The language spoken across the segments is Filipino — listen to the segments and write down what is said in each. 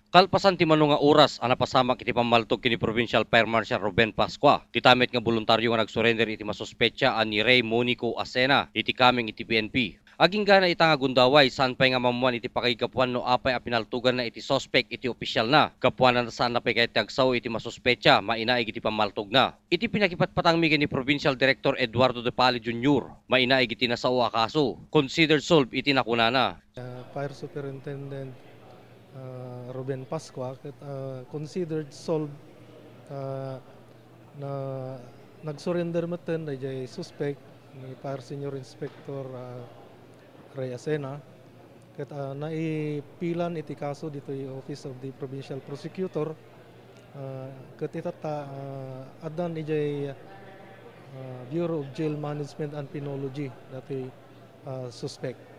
Kalpasan ti mano nga oras ang napasamak iti pamaltog kini Provincial Fire Marshal Ruben Pascua. Titamit nga voluntaryo nga nagsurrender iti masuspetsa ani Ray Monico Acena iti kaming iti PNP. Aging gana ita nga gundaway saan pa'y nga mamuan iti pakikapuan no apay a pinaltugan na iti suspect iti opisyal na. Kapuanan na saan na pa'y kahit tagsaw iti masuspetsa mainaig iti pamaltog na. Iti pinakipatpatang mi ni Provincial Director Eduardo De Pali Jr. Mainaig iti nasao a kaso. Considered solved iti nakunana. Fire Superintendent Ruben Pascua considered solved na nag-surrender maten na jay suspect ni Fire Senior Inspector Ray Acena ket naipilan iti kaso dito yung Office of the Provincial Prosecutor ket itata adan ni jay Bureau of Jail Management and Penology dati suspect.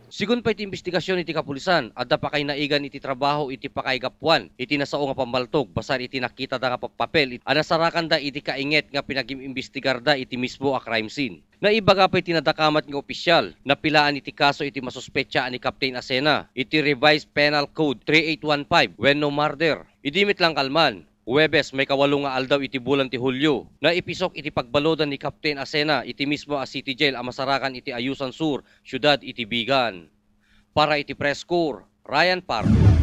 Sigun pa iti investigasyon iti kapulisan, adda pa kay naigan iti trabaho iti pakaigapuan, iti nasao nga pamaltog, basar iti nakita da nga papel, anasarakan da iti kainget nga pinag-imbestigar da iti mismo a crime scene. Naibaga pa iti nadakamat nga opisyal, napilaan iti kaso iti masuspetsa ni Captain Acena, iti Revised Penal Code 3815, when no murder. Idimit lang kalman. Huwebes may kawalo nga aldaw iti bulan ti Hulyo na ipisok iti pagbalodan ni Captain Acena iti mismo a City Jail a masarakan iti Ayusan Sur, Syudad iti Bigan. Para iti Press Corps, Ryan Pardo.